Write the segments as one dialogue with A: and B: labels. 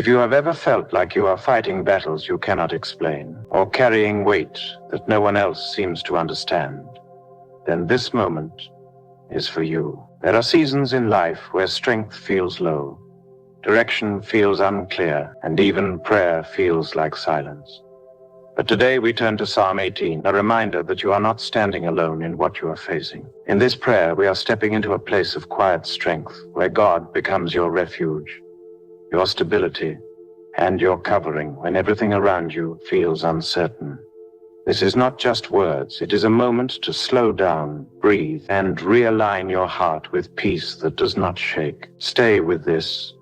A: If you have ever felt like you are fighting battles you cannot explain, or carrying weight that no one else seems to understand, then this moment is for you. There are seasons in life where strength feels low, direction feels unclear, and even prayer feels like silence. But today we turn to Psalm 18, a reminder that you are not standing alone in what you are facing. In this prayer, we are stepping into a place of quiet strength, where God becomes your refuge, your stability, and your covering when everything around you feels uncertain. This is not just words, it is a moment to slow down, breathe, and realign your heart with peace that does not shake. Stay with this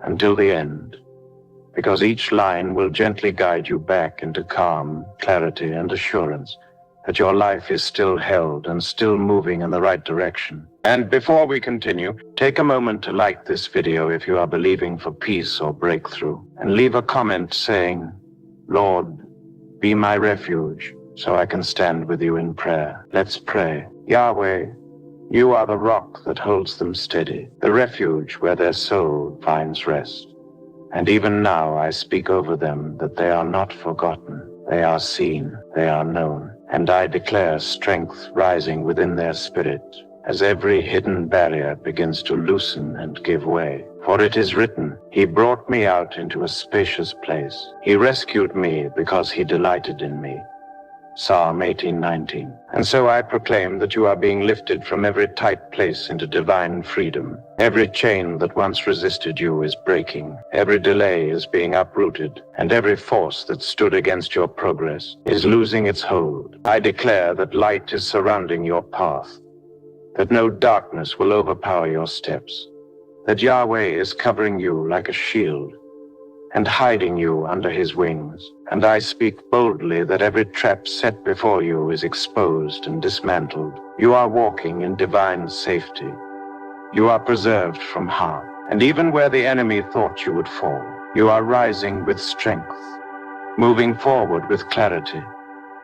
A: until the end, because each line will gently guide you back into calm, clarity, and assurance that your life is still held and still moving in the right direction. And before we continue, take a moment to like this video if you are believing for peace or breakthrough, and leave a comment saying, "Lord, be my refuge, so I can stand with you in prayer." Let's pray. Yahweh, you are the rock that holds them steady, the refuge where their soul finds rest. And even now I speak over them that they are not forgotten. They are seen, they are known, and I declare strength rising within their spirit as every hidden barrier begins to loosen and give way. For it is written, "He brought me out into a spacious place. He rescued me because he delighted in me." Psalm 18:19. And so I proclaim that you are being lifted from every tight place into divine freedom. Every chain that once resisted you is breaking. Every delay is being uprooted, and every force that stood against your progress is losing its hold. I declare that light is surrounding your path, that no darkness will overpower your steps, that Yahweh is covering you like a shield and hiding you under his wings. And I speak boldly that every trap set before you is exposed and dismantled. You are walking in divine safety. You are preserved from harm. And even where the enemy thought you would fall, you are rising with strength, moving forward with clarity,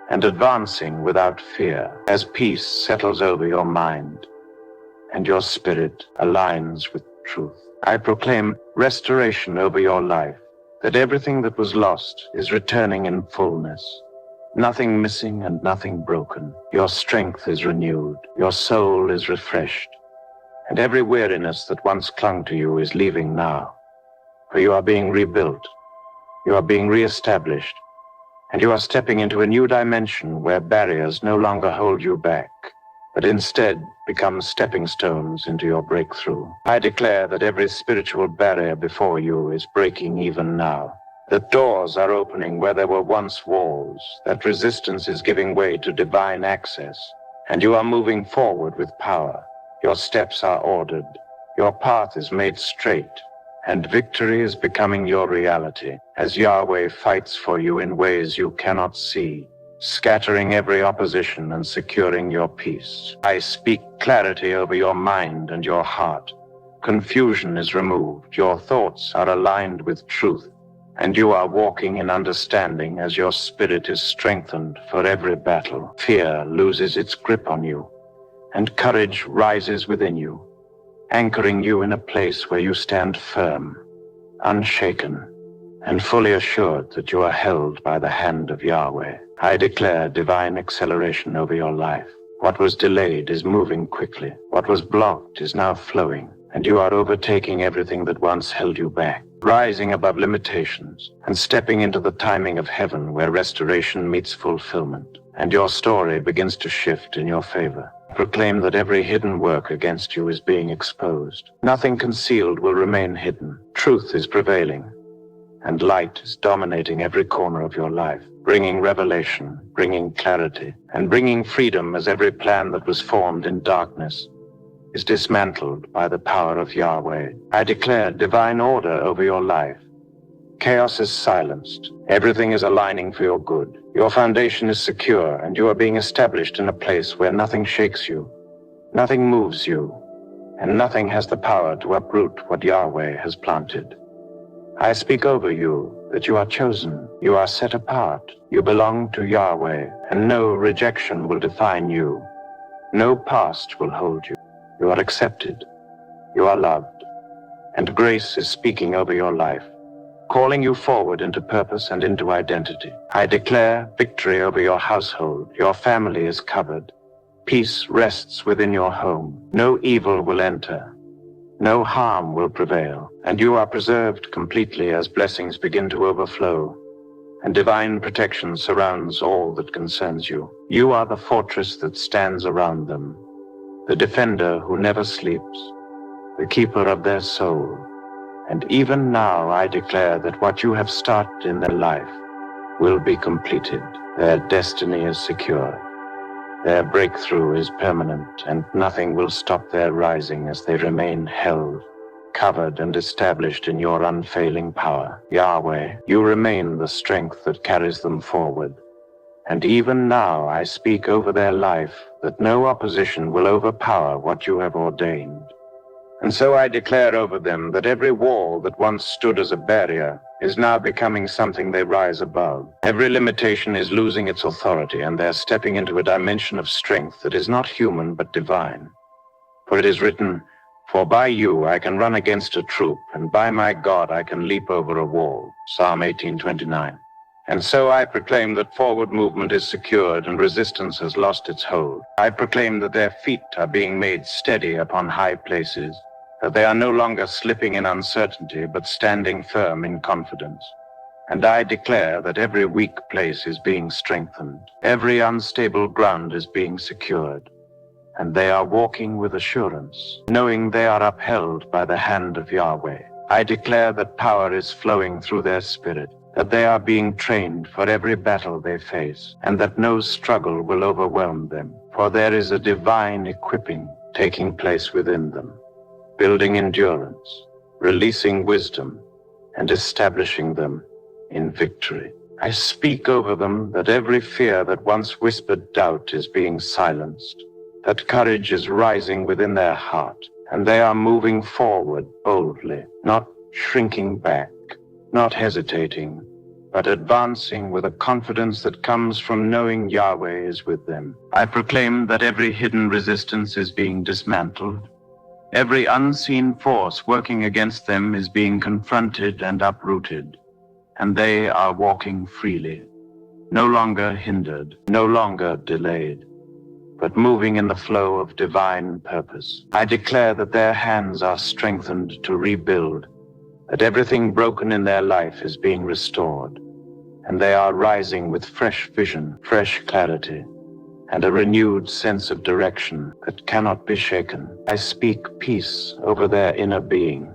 A: and advancing without fear as peace settles over your mind and your spirit aligns with truth. I proclaim restoration over your life, that everything that was lost is returning in fullness. Nothing missing and nothing broken. Your strength is renewed. Your soul is refreshed. And every weariness that once clung to you is leaving now. For you are being rebuilt. You are being reestablished. And you are stepping into a new dimension where barriers no longer hold you back, but instead become stepping stones into your breakthrough. I declare that every spiritual barrier before you is breaking even now. That doors are opening where there were once walls, that resistance is giving way to divine access, and you are moving forward with power. Your steps are ordered, your path is made straight, and victory is becoming your reality as Yahweh fights for you in ways you cannot see, scattering every opposition and securing your peace. I speak clarity over your mind and your heart. Confusion is removed, your thoughts are aligned with truth, and you are walking in understanding as your spirit is strengthened for every battle. Fear loses its grip on you, and courage rises within you, anchoring you in a place where you stand firm, unshaken, and fully assured that you are held by the hand of Yahweh. I declare divine acceleration over your life. What was delayed is moving quickly. What was blocked is now flowing, and you are overtaking everything that once held you back, rising above limitations and stepping into the timing of heaven where restoration meets fulfillment, and your story begins to shift in your favor. Proclaim that every hidden work against you is being exposed. Nothing concealed will remain hidden. Truth is prevailing, and light is dominating every corner of your life, bringing revelation, bringing clarity, and bringing freedom as every plan that was formed in darkness is dismantled by the power of Yahweh. I declare divine order over your life. Chaos is silenced. Everything is aligning for your good. Your foundation is secure, and you are being established in a place where nothing shakes you, nothing moves you, and nothing has the power to uproot what Yahweh has planted. I speak over you that you are chosen, you are set apart, you belong to Yahweh, and no rejection will define you. No past will hold you. You are accepted, you are loved, and grace is speaking over your life. calling you forward into purpose and into identity. I declare victory over your household. Your family is covered. Peace rests within your home. No evil will enter. No harm will prevail, and you are preserved completely as blessings begin to overflow, and divine protection surrounds all that concerns you. You are the fortress that stands around them, the defender who never sleeps, the keeper of their soul. And even now I declare that what you have started in their life will be completed. Their destiny is secure. Their breakthrough is permanent, and nothing will stop their rising as they remain held, covered, and established in your unfailing power. Yahweh, you remain the strength that carries them forward. And even now I speak over their life that no opposition will overpower what you have ordained. And so I declare over them that every wall that once stood as a barrier is now becoming something they rise above. Every limitation is losing its authority, and they're stepping into a dimension of strength that is not human but divine. For it is written, "For by you I can run against a troop, and by my God I can leap over a wall." Psalm 18:29. And so I proclaim that forward movement is secured and resistance has lost its hold. I proclaim that their feet are being made steady upon high places, that they are no longer slipping in uncertainty, but standing firm in confidence. And I declare that every weak place is being strengthened, every unstable ground is being secured, and they are walking with assurance, knowing they are upheld by the hand of Yahweh. I declare that power is flowing through their spirit, that they are being trained for every battle they face, and that no struggle will overwhelm them, for there is a divine equipping taking place within them, building endurance, releasing wisdom, and establishing them in victory. I speak over them that every fear that once whispered doubt is being silenced, that courage is rising within their heart, and they are moving forward boldly, not shrinking back, not hesitating, but advancing with a confidence that comes from knowing Yahweh is with them. I proclaim that every hidden resistance is being dismantled. Every unseen force working against them is being confronted and uprooted, and they are walking freely, no longer hindered, no longer delayed, but moving in the flow of divine purpose. I declare that their hands are strengthened to rebuild, that everything broken in their life is being restored, and they are rising with fresh vision, fresh clarity, and a renewed sense of direction that cannot be shaken. I speak peace over their inner being,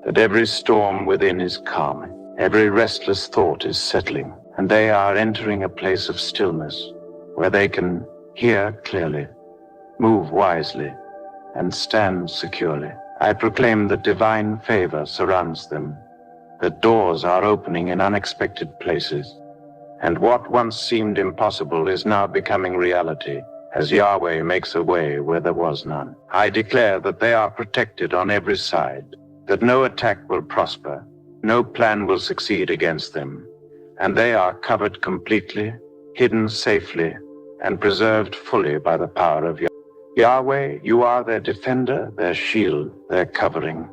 A: that every storm within is calming, every restless thought is settling, and they are entering a place of stillness where they can hear clearly, move wisely, and stand securely. I proclaim that divine favor surrounds them, that doors are opening in unexpected places, and what once seemed impossible is now becoming reality, as Yahweh makes a way where there was none. I declare that they are protected on every side, that no attack will prosper, no plan will succeed against them, and they are covered completely, hidden safely, and preserved fully by the power of Yahweh. Yahweh, you are their defender, their shield, their covering.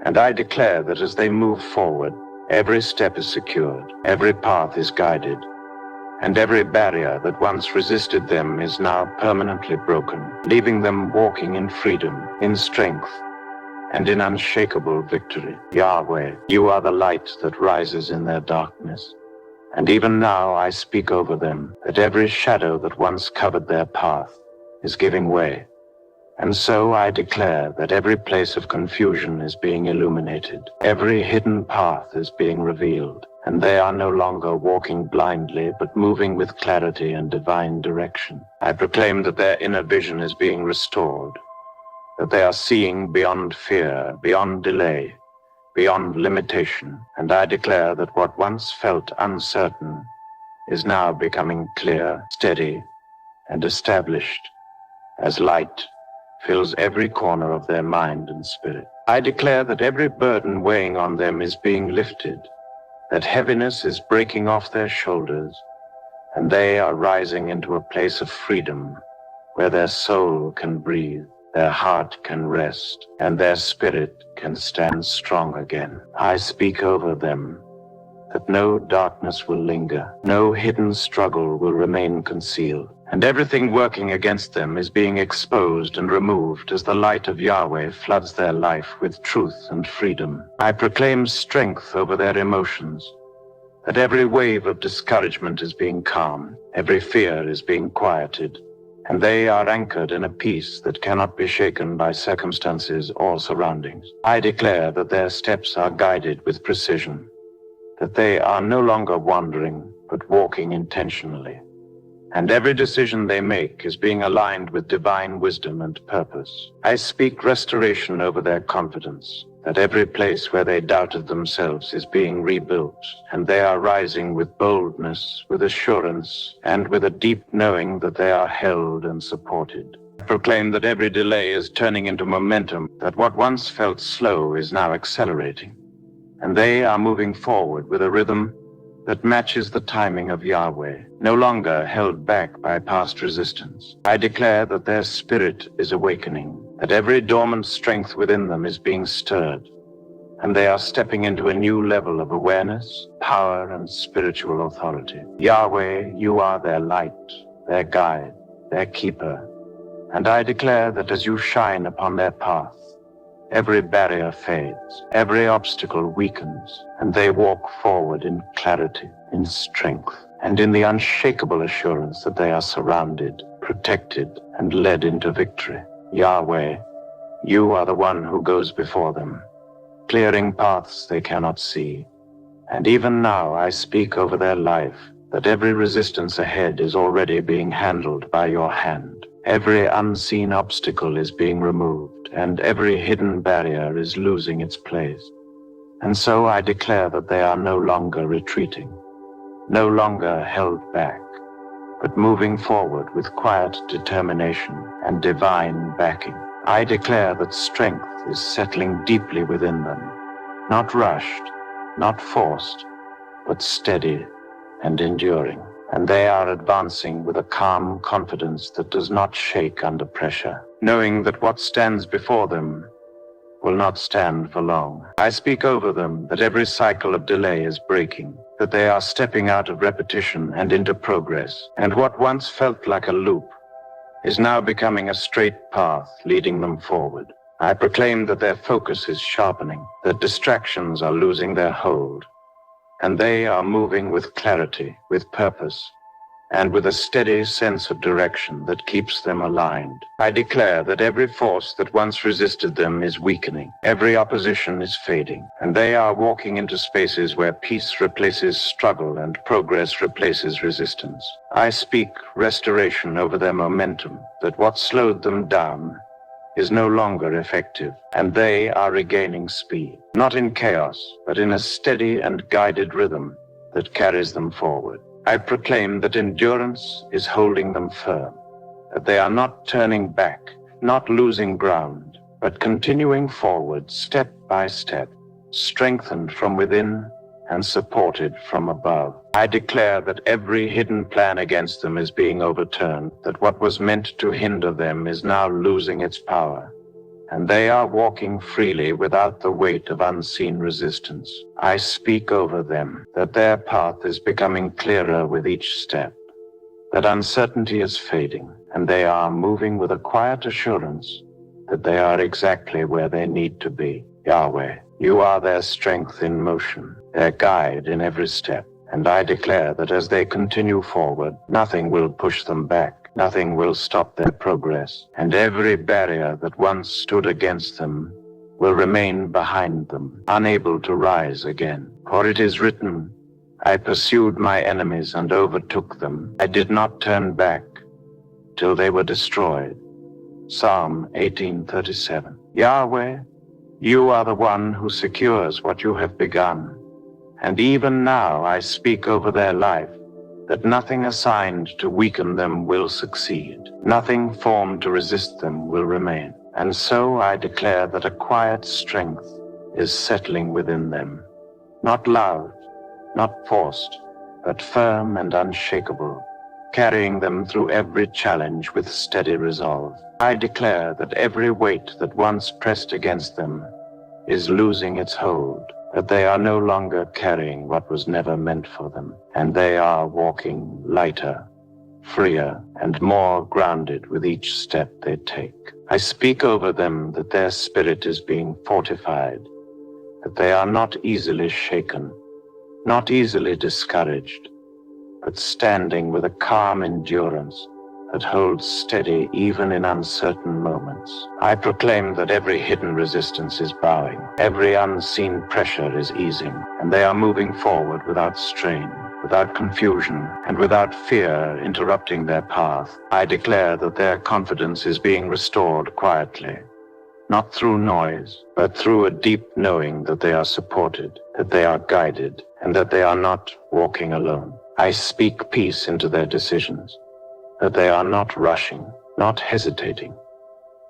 A: And I declare that as they move forward, every step is secured, every path is guided, and every barrier that once resisted them is now permanently broken, leaving them walking in freedom, in strength, and in unshakable victory. Yahweh, you are the light that rises in their darkness. And even now I speak over them that every shadow that once covered their path is giving way. And so I declare that every place of confusion is being illuminated, every hidden path is being revealed, and they are no longer walking blindly, but moving with clarity and divine direction. I proclaim that their inner vision is being restored, that they are seeing beyond fear, beyond delay, beyond limitation, and I declare that what once felt uncertain is now becoming clear, steady, and established as light fills every corner of their mind and spirit. I declare that every burden weighing on them is being lifted, that heaviness is breaking off their shoulders, and they are rising into a place of freedom where their soul can breathe, their heart can rest, and their spirit can stand strong again. I speak over them that no darkness will linger, no hidden struggle will remain concealed, and everything working against them is being exposed and removed as the light of Yahweh floods their life with truth and freedom. I proclaim strength over their emotions, that every wave of discouragement is being calmed, every fear is being quieted, and they are anchored in a peace that cannot be shaken by circumstances or surroundings. I declare that their steps are guided with precision, that they are no longer wandering, but walking intentionally, and every decision they make is being aligned with divine wisdom and purpose. I speak restoration over their confidence, that every place where they doubted themselves is being rebuilt, and they are rising with boldness, with assurance, and with a deep knowing that they are held and supported. I proclaim that every delay is turning into momentum, that what once felt slow is now accelerating, and they are moving forward with a rhythm that matches the timing of Yahweh, no longer held back by past resistance. I declare that their spirit is awakening, that every dormant strength within them is being stirred, and they are stepping into a new level of awareness, power, and spiritual authority. Yahweh, you are their light, their guide, their keeper, and I declare that as you shine upon their path, every barrier fades, every obstacle weakens, and they walk forward in clarity, in strength, and in the unshakable assurance that they are surrounded, protected, and led into victory. Yahweh, you are the one who goes before them, clearing paths they cannot see. And even now I speak over their life, that every resistance ahead is already being handled by your hand. Every unseen obstacle is being removed, and every hidden barrier is losing its place. And so I declare that they are no longer retreating, no longer held back, but moving forward with quiet determination and divine backing. I declare that strength is settling deeply within them, not rushed, not forced, but steady and enduring. And they are advancing with a calm confidence that does not shake under pressure, knowing that what stands before them will not stand for long. I speak over them that every cycle of delay is breaking, that they are stepping out of repetition and into progress, and what once felt like a loop is now becoming a straight path leading them forward. I proclaim that their focus is sharpening, that distractions are losing their hold, and they are moving with clarity, with purpose, and with a steady sense of direction that keeps them aligned. I declare that every force that once resisted them is weakening, every opposition is fading, and they are walking into spaces where peace replaces struggle and progress replaces resistance. I speak restoration over their momentum, that what slowed them down is no longer effective, and they are regaining speed, not in chaos, but in a steady and guided rhythm that carries them forward. I proclaim that endurance is holding them firm, that they are not turning back, not losing ground, but continuing forward step by step, strengthened from within and supported from above. I declare that every hidden plan against them is being overturned, that what was meant to hinder them is now losing its power, and they are walking freely without the weight of unseen resistance. I speak over them that their path is becoming clearer with each step, that uncertainty is fading, and they are moving with a quiet assurance that they are exactly where they need to be. Yahweh, you are their strength in motion, their guide in every step, and I declare that as they continue forward, nothing will push them back, nothing will stop their progress, and every barrier that once stood against them will remain behind them, unable to rise again. For it is written, I pursued my enemies and overtook them. I did not turn back till they were destroyed. Psalm 18:37. Yahweh, you are the one who secures what you have begun. And even now I speak over their life that nothing assigned to weaken them will succeed. Nothing formed to resist them will remain. And so I declare that a quiet strength is settling within them, not loud, not forced, but firm and unshakable, carrying them through every challenge with steady resolve. I declare that every weight that once pressed against them is losing its hold, that they are no longer carrying what was never meant for them, and they are walking lighter, freer, and more grounded with each step they take. I speak over them that their spirit is being fortified, that they are not easily shaken, not easily discouraged, but standing with a calm endurance that holds steady even in uncertain moments. I proclaim that every hidden resistance is bowing, every unseen pressure is easing, and they are moving forward without strain, without confusion, and without fear interrupting their path. I declare that their confidence is being restored quietly, not through noise, but through a deep knowing that they are supported, that they are guided, and that they are not walking alone. I speak peace into their decisions, that they are not rushing, not hesitating,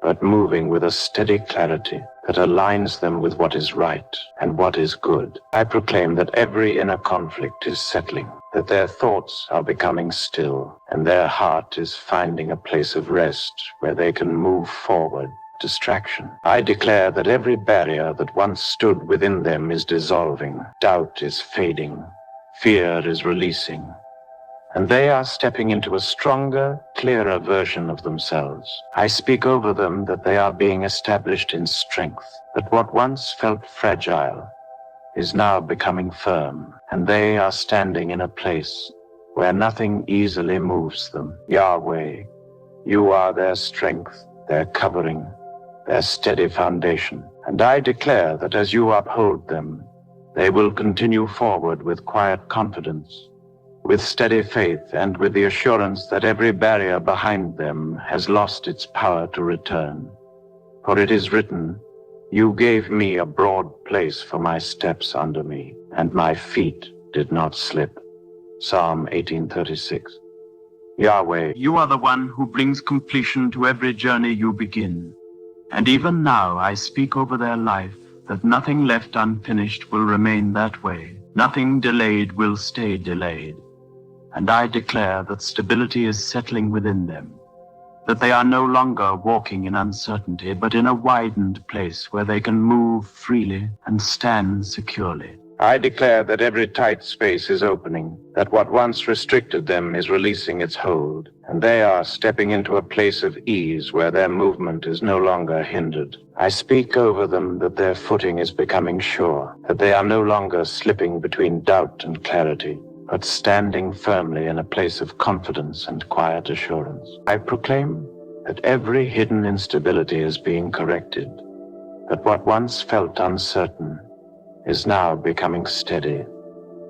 A: but moving with a steady clarity that aligns them with what is right and what is good. I proclaim that every inner conflict is settling, that their thoughts are becoming still, and their heart is finding a place of rest where they can move forward. Distraction. I declare that every barrier that once stood within them is dissolving, doubt is fading, fear is releasing, and they are stepping into a stronger, clearer version of themselves. I speak over them that they are being established in strength, that what once felt fragile is now becoming firm, and they are standing in a place where nothing easily moves them. Yahweh, you are their strength, their covering, their steady foundation. And I declare that as you uphold them, they will continue forward with quiet confidence, with steady faith, and with the assurance that every barrier behind them has lost its power to return. For it is written, you gave me a broad place for my steps under me, and my feet did not slip. Psalm 18:36. Yahweh, you are the one who brings completion to every journey you begin. And even now I speak over their life that nothing left unfinished will remain that way. Nothing delayed will stay delayed. And I declare that stability is settling within them, that they are no longer walking in uncertainty, but in a widened place where they can move freely and stand securely. I declare that every tight space is opening, that what once restricted them is releasing its hold, and they are stepping into a place of ease where their movement is no longer hindered. I speak over them that their footing is becoming sure, that they are no longer slipping between doubt and clarity, but standing firmly in a place of confidence and quiet assurance. I proclaim that every hidden instability is being corrected, that what once felt uncertain is now becoming steady,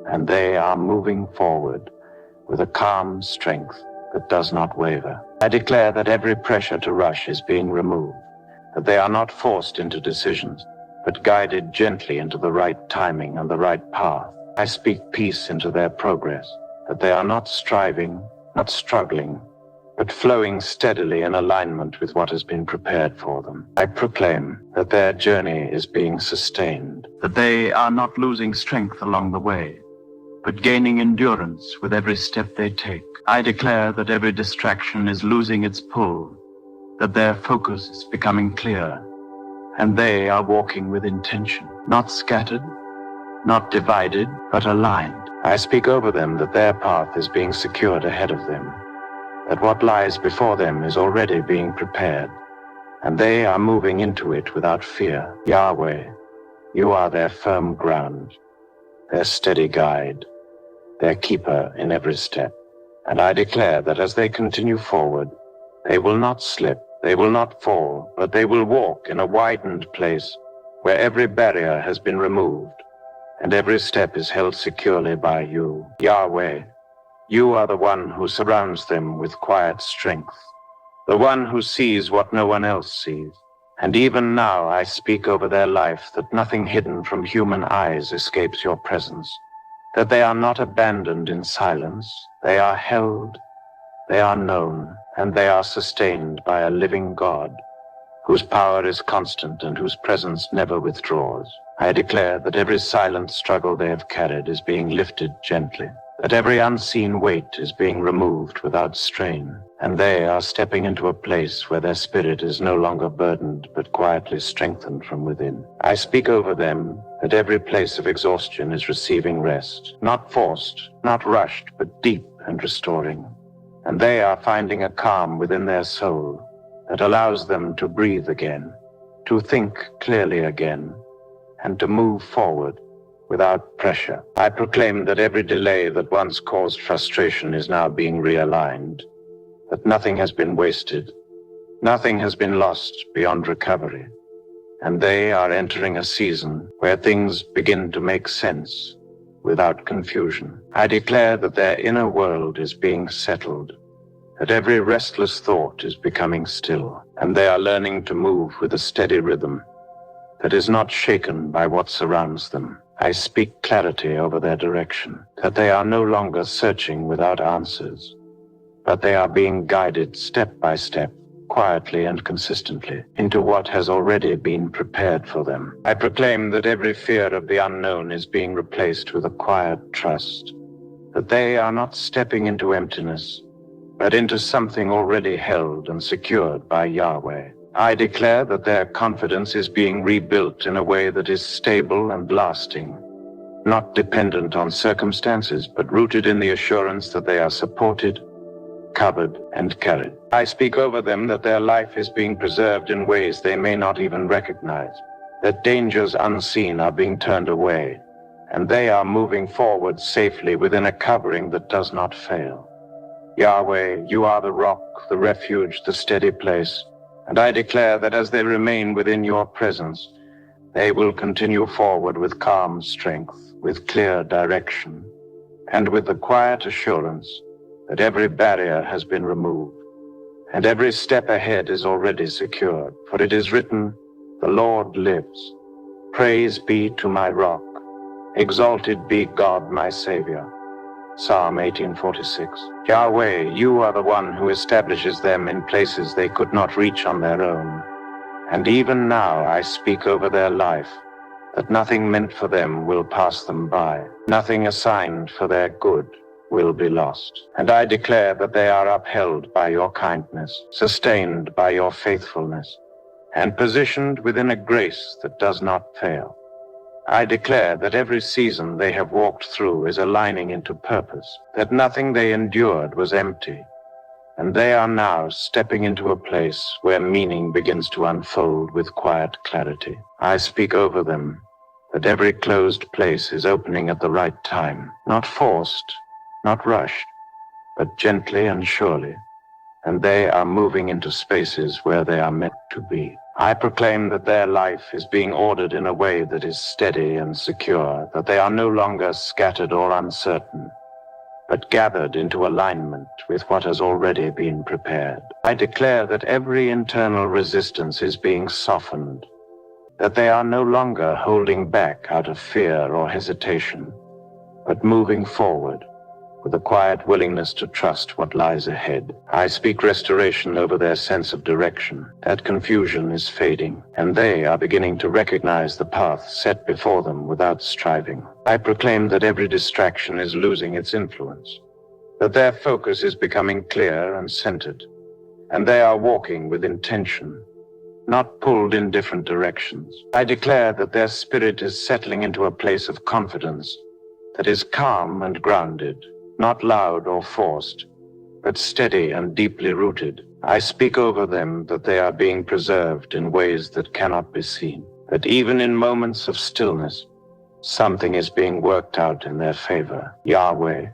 A: and they are moving forward with a calm strength that does not waver. I declare that every pressure to rush is being removed, that they are not forced into decisions, but guided gently into the right timing and the right path. I speak peace into their progress, that they are not striving, not struggling, but flowing steadily in alignment with what has been prepared for them. I proclaim that their journey is being sustained, that they are not losing strength along the way, but gaining endurance with every step they take. I declare that every distraction is losing its pull, that their focus is becoming clear, and they are walking with intention, not scattered, not divided, but aligned. I speak over them that their path is being secured ahead of them, that what lies before them is already being prepared, and they are moving into it without fear. Yahweh, you are their firm ground, their steady guide, their keeper in every step. And I declare that as they continue forward, they will not slip, they will not fall, but they will walk in a widened place where every barrier has been removed, and every step is held securely by you. Yahweh, you are the one who surrounds them with quiet strength, the one who sees what no one else sees. And even now I speak over their life that nothing hidden from human eyes escapes your presence, that they are not abandoned in silence, they are held, they are known, and they are sustained by a living God, whose power is constant and whose presence never withdraws. I declare that every silent struggle they have carried is being lifted gently, that every unseen weight is being removed without strain, and they are stepping into a place where their spirit is no longer burdened, but quietly strengthened from within. I speak over them that every place of exhaustion is receiving rest, not forced, not rushed, but deep and restoring. And they are finding a calm within their soul that allows them to breathe again, to think clearly again, and to move forward without pressure. I proclaim that every delay that once caused frustration is now being realigned, that nothing has been wasted, nothing has been lost beyond recovery, and they are entering a season where things begin to make sense without confusion. I declare that their inner world is being settled, that every restless thought is becoming still, and they are learning to move with a steady rhythm that is not shaken by what surrounds them. I speak clarity over their direction, that they are no longer searching without answers, but they are being guided step by step, quietly and consistently, into what has already been prepared for them. I proclaim that every fear of the unknown is being replaced with a quiet trust, that they are not stepping into emptiness, but into something already held and secured by Yahweh. I declare that their confidence is being rebuilt in a way that is stable and lasting, not dependent on circumstances, but rooted in the assurance that they are supported, covered, and carried. I speak over them that their life is being preserved in ways they may not even recognize, that dangers unseen are being turned away, and they are moving forward safely within a covering that does not fail. Yahweh, you are the rock, the refuge, the steady place, and I declare that as they remain within your presence, they will continue forward with calm strength, with clear direction, and with the quiet assurance that every barrier has been removed, and every step ahead is already secured. For it is written, "The Lord lives. Praise be to my rock. Exalted be God my Savior." Psalm 18:46. Yahweh, you are the one who establishes them in places they could not reach on their own. And even now I speak over their life, that nothing meant for them will pass them by. Nothing assigned for their good will be lost. And I declare that they are upheld by your kindness, sustained by your faithfulness, and positioned within a grace that does not fail. I declare that every season they have walked through is aligning into purpose, that nothing they endured was empty, and they are now stepping into a place where meaning begins to unfold with quiet clarity. I speak over them that every closed place is opening at the right time, not forced, not rushed, but gently and surely, and they are moving into spaces where they are meant to be. I proclaim that their life is being ordered in a way that is steady and secure, that they are no longer scattered or uncertain, but gathered into alignment with what has already been prepared. I declare that every internal resistance is being softened, that they are no longer holding back out of fear or hesitation, but moving forward with a quiet willingness to trust what lies ahead. I speak restoration over their sense of direction. That confusion is fading, and they are beginning to recognize the path set before them without striving. I proclaim that every distraction is losing its influence, that their focus is becoming clear and centered, and they are walking with intention, not pulled in different directions. I declare that their spirit is settling into a place of confidence that is calm and grounded, not loud or forced, but steady and deeply rooted. I speak over them that they are being preserved in ways that cannot be seen, that even in moments of stillness, something is being worked out in their favor. Yahweh,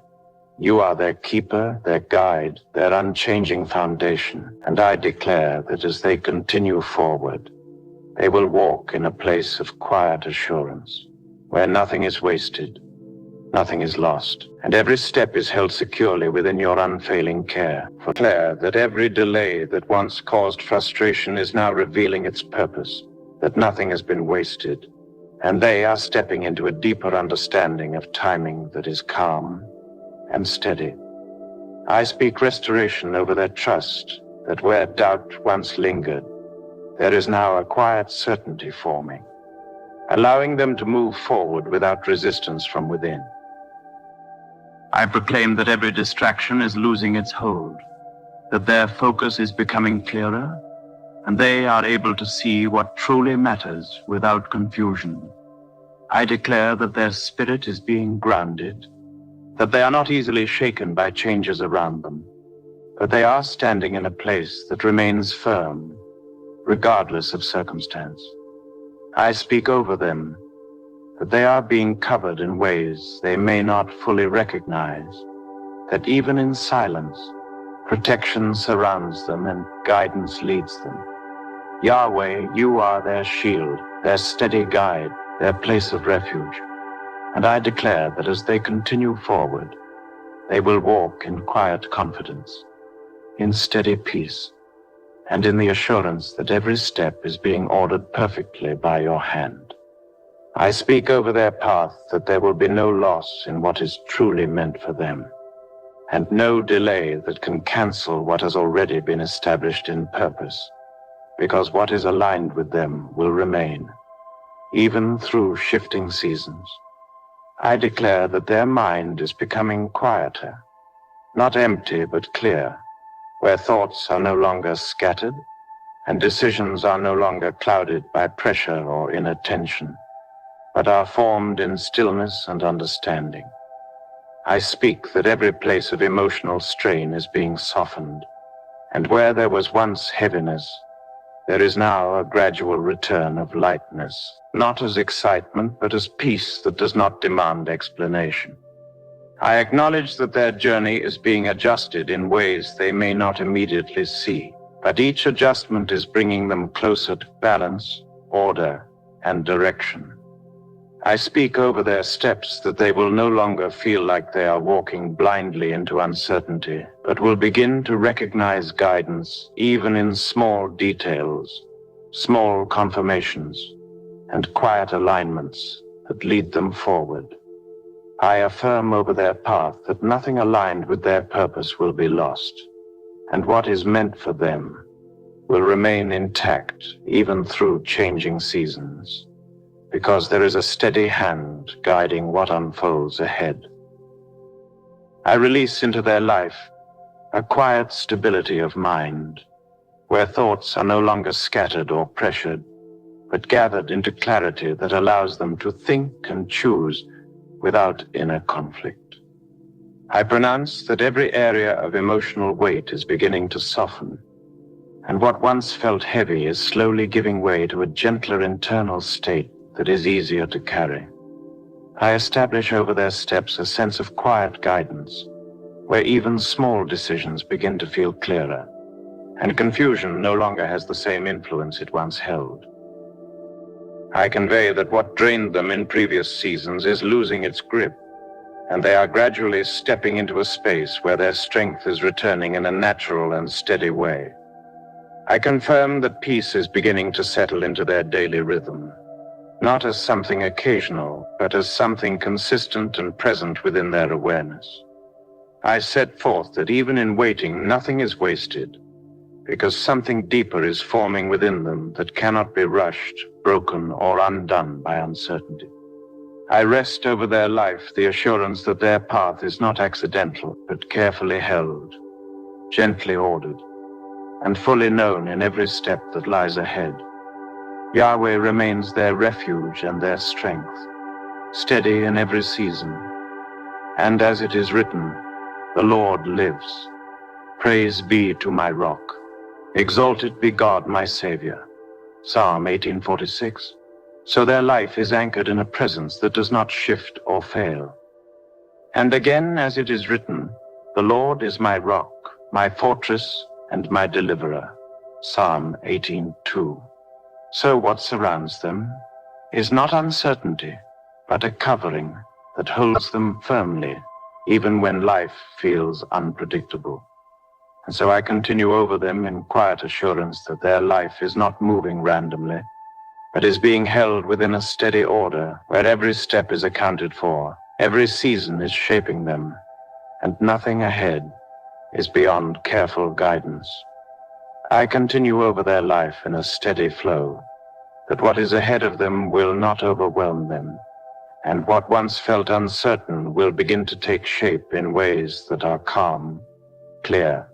A: you are their keeper, their guide, their unchanging foundation, and I declare that as they continue forward, they will walk in a place of quiet assurance, where nothing is wasted, nothing is lost, and every step is held securely within your unfailing care. For declare that every delay that once caused frustration is now revealing its purpose, that nothing has been wasted, and they are stepping into a deeper understanding of timing that is calm and steady. I speak restoration over their trust, that where doubt once lingered, there is now a quiet certainty forming, allowing them to move forward without resistance from within. I proclaim that every distraction is losing its hold, that their focus is becoming clearer, and they are able to see what truly matters without confusion. I declare that their spirit is being grounded, that they are not easily shaken by changes around them, but they are standing in a place that remains firm, regardless of circumstance. I speak over them that they are being covered in ways they may not fully recognize, that even in silence, protection surrounds them and guidance leads them. Yahweh, you are their shield, their steady guide, their place of refuge. And I declare that as they continue forward, they will walk in quiet confidence, in steady peace, and in the assurance that every step is being ordered perfectly by your hand. I speak over their path that there will be no loss in what is truly meant for them, and no delay that can cancel what has already been established in purpose, because what is aligned with them will remain, even through shifting seasons. I declare that their mind is becoming quieter, not empty but clear, where thoughts are no longer scattered and decisions are no longer clouded by pressure or inattention, but are formed in stillness and understanding. I speak that every place of emotional strain is being softened, and where there was once heaviness, there is now a gradual return of lightness, not as excitement, but as peace that does not demand explanation. I acknowledge that their journey is being adjusted in ways they may not immediately see, but each adjustment is bringing them closer to balance, order, and direction. I speak over their steps that they will no longer feel like they are walking blindly into uncertainty, but will begin to recognize guidance even in small details, small confirmations, and quiet alignments that lead them forward. I affirm over their path that nothing aligned with their purpose will be lost, and what is meant for them will remain intact even through changing seasons, because there is a steady hand guiding what unfolds ahead. I release into their life a quiet stability of mind, where thoughts are no longer scattered or pressured, but gathered into clarity that allows them to think and choose without inner conflict. I pronounce that every area of emotional weight is beginning to soften, and what once felt heavy is slowly giving way to a gentler internal state that is easier to carry. I establish over their steps a sense of quiet guidance, where even small decisions begin to feel clearer, and confusion no longer has the same influence it once held. I convey that what drained them in previous seasons is losing its grip, and they are gradually stepping into a space where their strength is returning in a natural and steady way. I confirm that peace is beginning to settle into their daily rhythm, not as something occasional, but as something consistent and present within their awareness. I set forth that even in waiting, nothing is wasted, because something deeper is forming within them that cannot be rushed, broken, or undone by uncertainty. I rest over their life the assurance that their path is not accidental, but carefully held, gently ordered, and fully known in every step that lies ahead. Yahweh remains their refuge and their strength, steady in every season. And as it is written, the Lord lives. Praise be to my rock. Exalted be God, my Savior. Psalm 18:46. So their life is anchored in a presence that does not shift or fail. And again, as it is written, the Lord is my rock, my fortress, and my deliverer. Psalm 18:2. So what surrounds them is not uncertainty, but a covering that holds them firmly, even when life feels unpredictable. And so I continue over them in quiet assurance that their life is not moving randomly, but is being held within a steady order where every step is accounted for, every season is shaping them, and nothing ahead is beyond careful guidance. I continue over their life in a steady flow, that what is ahead of them will not overwhelm them, and what once felt uncertain will begin to take shape in ways that are calm, clear,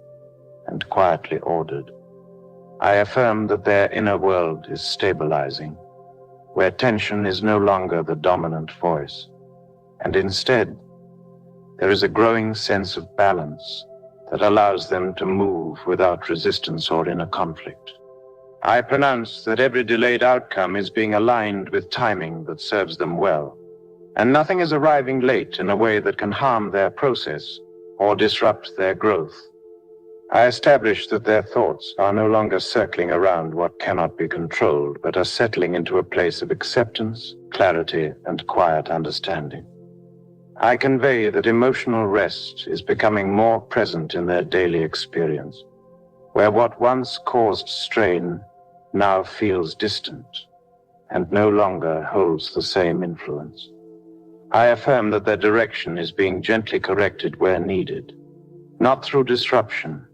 A: and quietly ordered. I affirm that their inner world is stabilizing, where tension is no longer the dominant voice, and instead there is a growing sense of balance that allows them to move without resistance or inner conflict. I pronounce that every delayed outcome is being aligned with timing that serves them well, and nothing is arriving late in a way that can harm their process or disrupt their growth. I establish that their thoughts are no longer circling around what cannot be controlled, but are settling into a place of acceptance, clarity, and quiet understanding. I convey that emotional rest is becoming more present in their daily experience, where what once caused strain now feels distant and no longer holds the same influence. I affirm that their direction is being gently corrected where needed, not through disruption,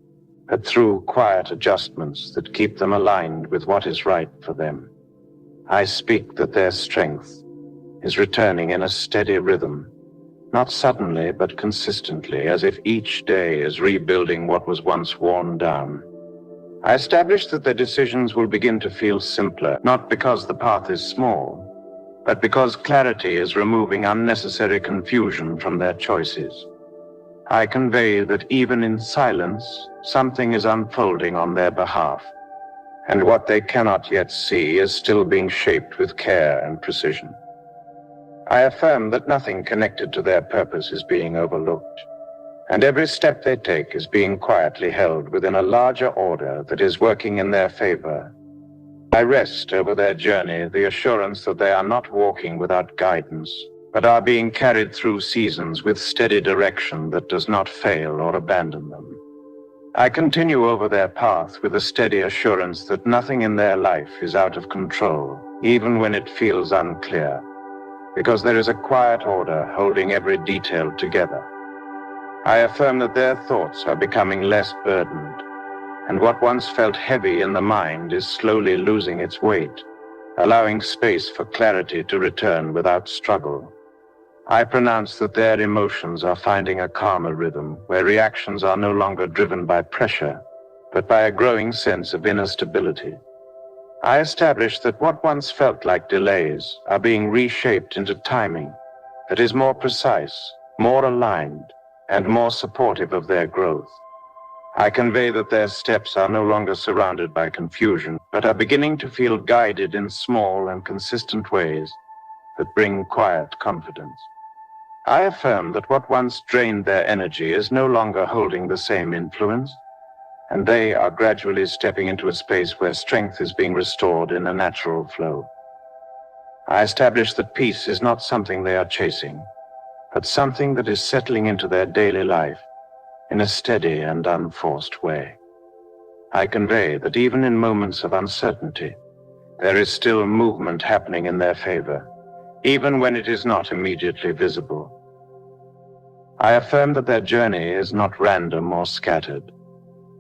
A: but through quiet adjustments that keep them aligned with what is right for them. I speak that their strength is returning in a steady rhythm, not suddenly but consistently, as if each day is rebuilding what was once worn down. I establish that their decisions will begin to feel simpler, not because the path is small, but because clarity is removing unnecessary confusion from their choices. I convey that even in silence, something is unfolding on their behalf, and what they cannot yet see is still being shaped with care and precision. I affirm that nothing connected to their purpose is being overlooked, and every step they take is being quietly held within a larger order that is working in their favor. I rest over their journey the assurance that they are not walking without guidance, but are being carried through seasons with steady direction that does not fail or abandon them. I continue over their path with a steady assurance that nothing in their life is out of control, even when it feels unclear, because there is a quiet order holding every detail together. I affirm that their thoughts are becoming less burdened, and what once felt heavy in the mind is slowly losing its weight, allowing space for clarity to return without struggle. I pronounce that their emotions are finding a calmer rhythm, where reactions are no longer driven by pressure, but by a growing sense of inner stability. I establish that what once felt like delays are being reshaped into timing that is more precise, more aligned, and more supportive of their growth. I convey that their steps are no longer surrounded by confusion, but are beginning to feel guided in small and consistent ways that bring quiet confidence. I affirm that what once drained their energy is no longer holding the same influence, and they are gradually stepping into a space where strength is being restored in a natural flow. I establish that peace is not something they are chasing, but something that is settling into their daily life in a steady and unforced way. I convey that even in moments of uncertainty, there is still movement happening in their favor, even when it is not immediately visible. I affirm that their journey is not random or scattered,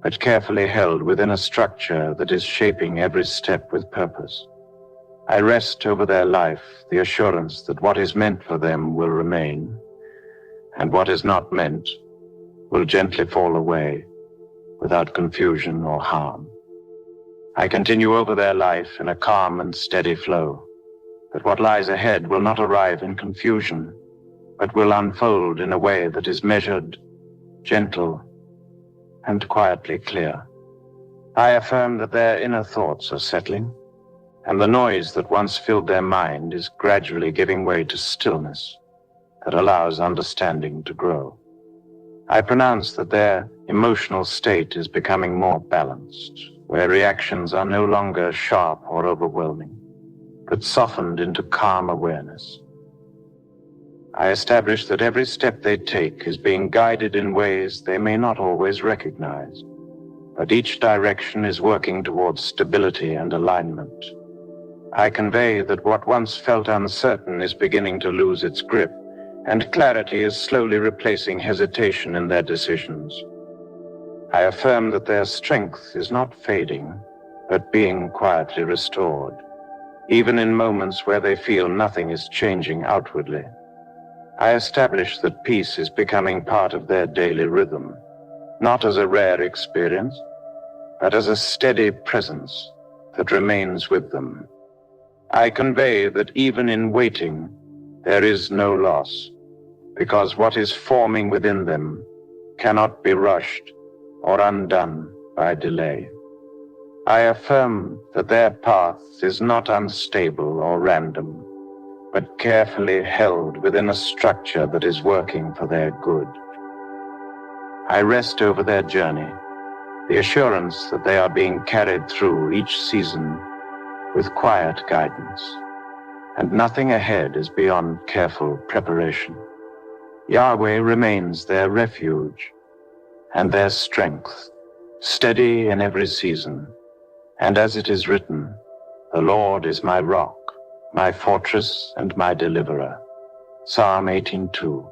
A: but carefully held within a structure that is shaping every step with purpose. I rest over their life the assurance that what is meant for them will remain, and what is not meant will gently fall away without confusion or harm. I continue over their life in a calm and steady flow, that what lies ahead will not arrive in confusion, but will unfold in a way that is measured, gentle, and quietly clear. I affirm that their inner thoughts are settling, and the noise that once filled their mind is gradually giving way to stillness that allows understanding to grow. I pronounce that their emotional state is becoming more balanced, where reactions are no longer sharp or overwhelming, but softened into calm awareness. I establish that every step they take is being guided in ways they may not always recognize, but each direction is working towards stability and alignment. I convey that what once felt uncertain is beginning to lose its grip, and clarity is slowly replacing hesitation in their decisions. I affirm that their strength is not fading, but being quietly restored, even in moments where they feel nothing is changing outwardly. I establish that peace is becoming part of their daily rhythm, not as a rare experience, but as a steady presence that remains with them. I convey that even in waiting, there is no loss, because what is forming within them cannot be rushed or undone by delay. I affirm that their path is not unstable or random, but carefully held within a structure that is working for their good. I rest over their journey, the assurance that they are being carried through each season with quiet guidance, and nothing ahead is beyond careful preparation. Yahweh remains their refuge and their strength, steady in every season. And as it is written, "The Lord is my rock, my fortress and my deliverer." Psalm 18:2.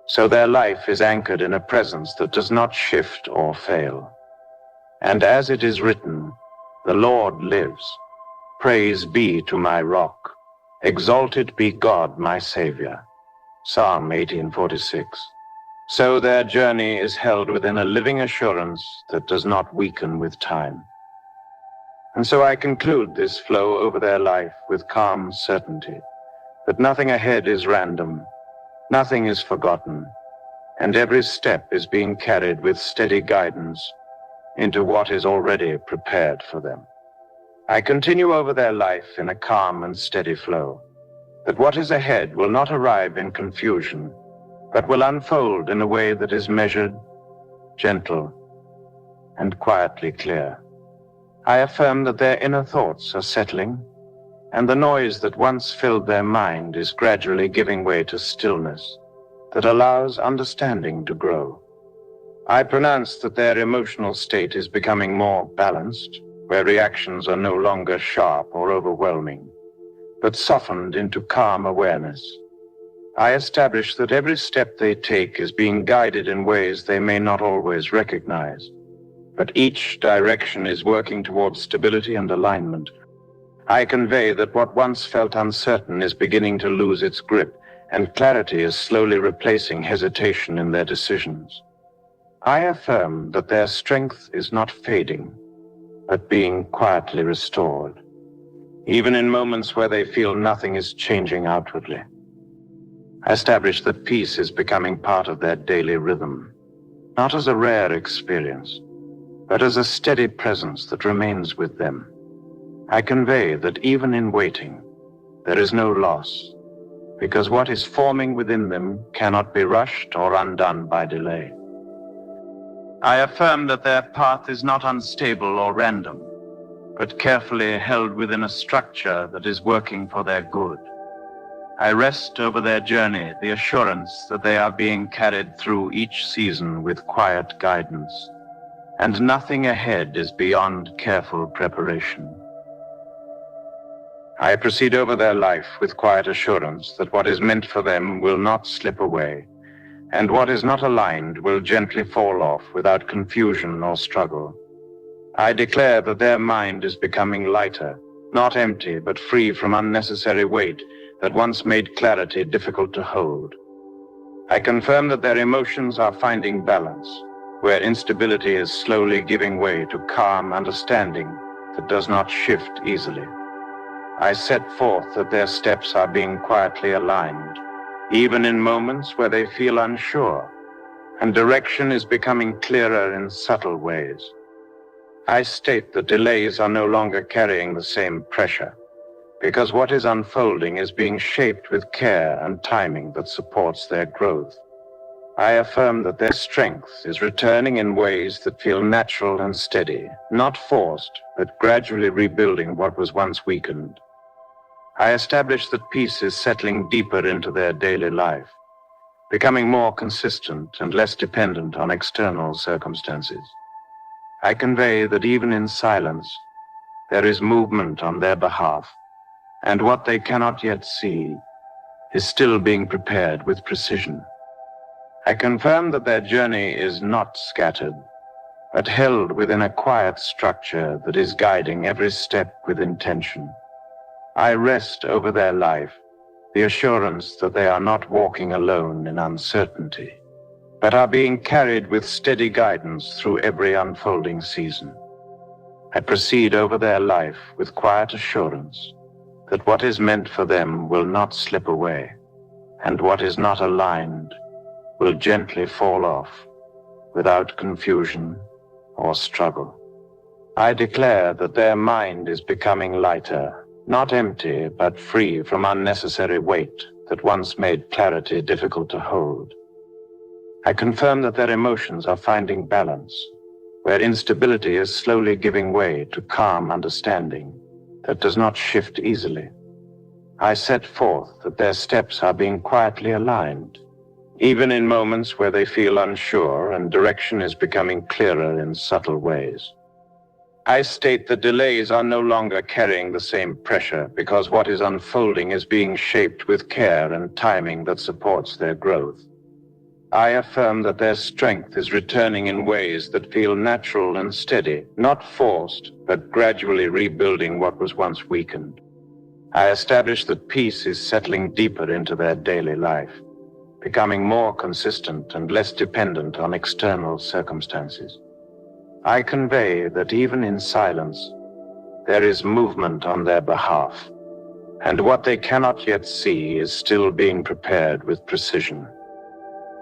A: So their life is anchored in a presence that does not shift or fail. And as it is written, "The Lord lives. Praise be to my rock. Exalted be God, my Savior." Psalm 18:46. So their journey is held within a living assurance that does not weaken with time. And so I conclude this flow over their life with calm certainty that nothing ahead is random, nothing is forgotten, and every step is being carried with steady guidance into what is already prepared for them. I continue over their life in a calm and steady flow, that what is ahead will not arrive in confusion, but will unfold in a way that is measured, gentle, and quietly clear. I affirm that their inner thoughts are settling, and the noise that once filled their mind is gradually giving way to stillness that allows understanding to grow. I pronounce that their emotional state is becoming more balanced, where reactions are no longer sharp or overwhelming, but softened into calm awareness. I establish that every step they take is being guided in ways they may not always recognize, but each direction is working towards stability and alignment. I convey that what once felt uncertain is beginning to lose its grip, and clarity is slowly replacing hesitation in their decisions. I affirm that their strength is not fading, but being quietly restored, even in moments where they feel nothing is changing outwardly. I establish that peace is becoming part of their daily rhythm, not as a rare experience, but as a steady presence that remains with them. I convey that even in waiting, there is no loss, because what is forming within them cannot be rushed or undone by delay. I affirm that their path is not unstable or random, but carefully held within a structure that is working for their good. I rest over their journey, the assurance that they are being carried through each season with quiet guidance, and nothing ahead is beyond careful preparation. I proceed over their life with quiet assurance that what is meant for them will not slip away, and what is not aligned will gently fall off without confusion or struggle. I declare that their mind is becoming lighter, not empty, but free from unnecessary weight that once made clarity difficult to hold. I confirm that their emotions are finding balance, where instability is slowly giving way to calm understanding that does not shift easily. I set forth that their steps are being quietly aligned, even in moments where they feel unsure, and direction is becoming clearer in subtle ways. I state that delays are no longer carrying the same pressure, because what is unfolding is being shaped with care and timing that supports their growth. I affirm that their strength is returning in ways that feel natural and steady, not forced, but gradually rebuilding what was once weakened. I establish that peace is settling deeper into their daily life, becoming more consistent and less dependent on external circumstances. I convey that even in silence, there is movement on their behalf, and what they cannot yet see is still being prepared with precision. I confirm that their journey is not scattered, but held within a quiet structure that is guiding every step with intention. I rest over their life, the assurance that they are not walking alone in uncertainty, but are being carried with steady guidance through every unfolding season. I proceed over their life with quiet assurance that what is meant for them will not slip away, and what is not aligned will gently fall off without confusion or struggle. I declare that their mind is becoming lighter, not empty, but free from unnecessary weight that once made clarity difficult to hold. I confirm that their emotions are finding balance, where instability is slowly giving way to calm understanding that does not shift easily. I set forth that their steps are being quietly aligned, even in moments where they feel unsure and direction is becoming clearer in subtle ways. I state that delays are no longer carrying the same pressure because what is unfolding is being shaped with care and timing that supports their growth. I affirm that their strength is returning in ways that feel natural and steady, not forced, but gradually rebuilding what was once weakened. I establish that peace is settling deeper into their daily life, becoming more consistent and less dependent on external circumstances. I convey that even in silence, there is movement on their behalf, and what they cannot yet see is still being prepared with precision.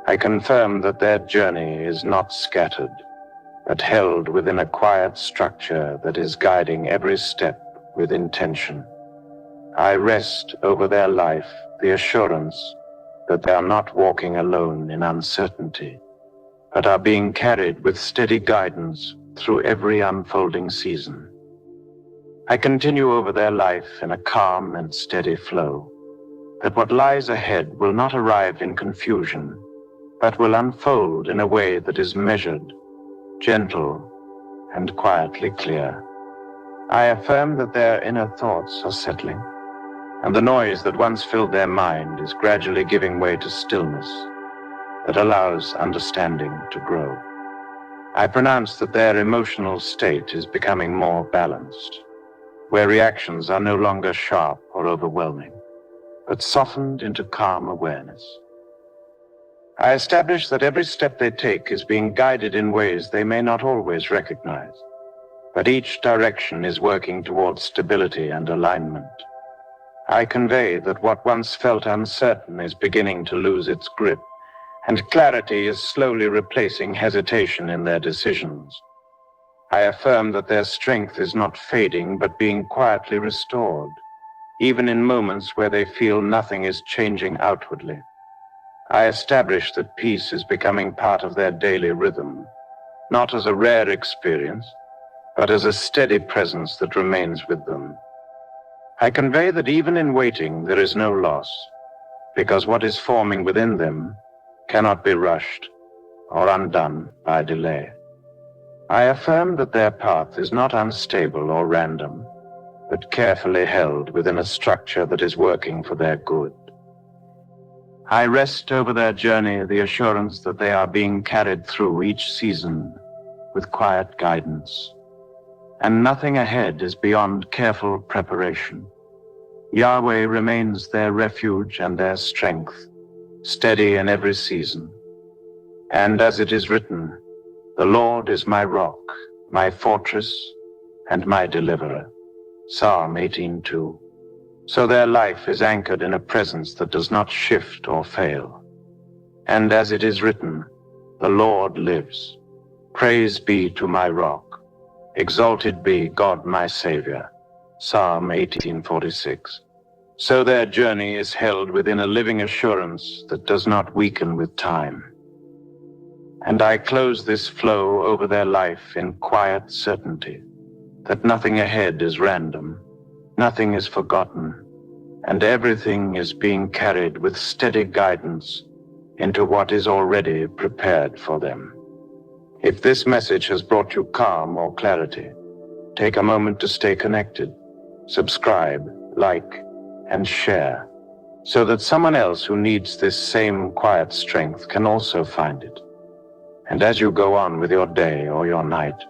A: I confirm that their journey is not scattered, but held within a quiet structure that is guiding every step with intention. I rest over their life the assurance that they are not walking alone in uncertainty, but are being carried with steady guidance through every unfolding season. I continue over their life in a calm and steady flow, that what lies ahead will not arrive in confusion, but will unfold in a way that is measured, gentle, and quietly clear. I affirm that their inner thoughts are settling, and the noise that once filled their mind is gradually giving way to stillness that allows understanding to grow. I pronounce that their emotional state is becoming more balanced, where reactions are no longer sharp or overwhelming, but softened into calm awareness. I establish that every step they take is being guided in ways they may not always recognize, but each direction is working towards stability and alignment. I convey that what once felt uncertain is beginning to lose its grip, and clarity is slowly replacing hesitation in their decisions. I affirm that their strength is not fading, but being quietly restored, even in moments where they feel nothing is changing outwardly. I establish that peace is becoming part of their daily rhythm, not as a rare experience, but as a steady presence that remains with them. I convey that even in waiting, there is no loss, because what is forming within them cannot be rushed or undone by delay. I affirm that their path is not unstable or random, but carefully held within a structure that is working for their good. I rest over their journey the assurance that they are being carried through each season with quiet guidance, and nothing ahead is beyond careful preparation. Yahweh remains their refuge and their strength, steady in every season. And as it is written, "The Lord is my rock, my fortress, and my deliverer." Psalm 18:2. So their life is anchored in a presence that does not shift or fail. And as it is written, "The Lord lives. Praise be to my rock. Exalted be God my Savior." Psalm 18:46. So their journey is held within a living assurance that does not weaken with time. And I close this flow over their life in quiet certainty that nothing ahead is random, nothing is forgotten, and everything is being carried with steady guidance into what is already prepared for them. If this message has brought you calm or clarity, take a moment to stay connected, subscribe, like, and share, so that someone else who needs this same quiet strength can also find it. And as you go on with your day or your night,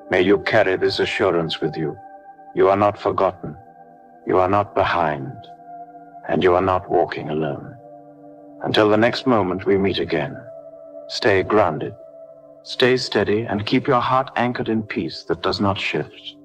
A: may you carry this assurance with you. You are not forgotten, you are not behind, and you are not walking alone. Until the next moment we meet again, Stay grounded. Stay steady and keep your heart anchored in peace that does not shift.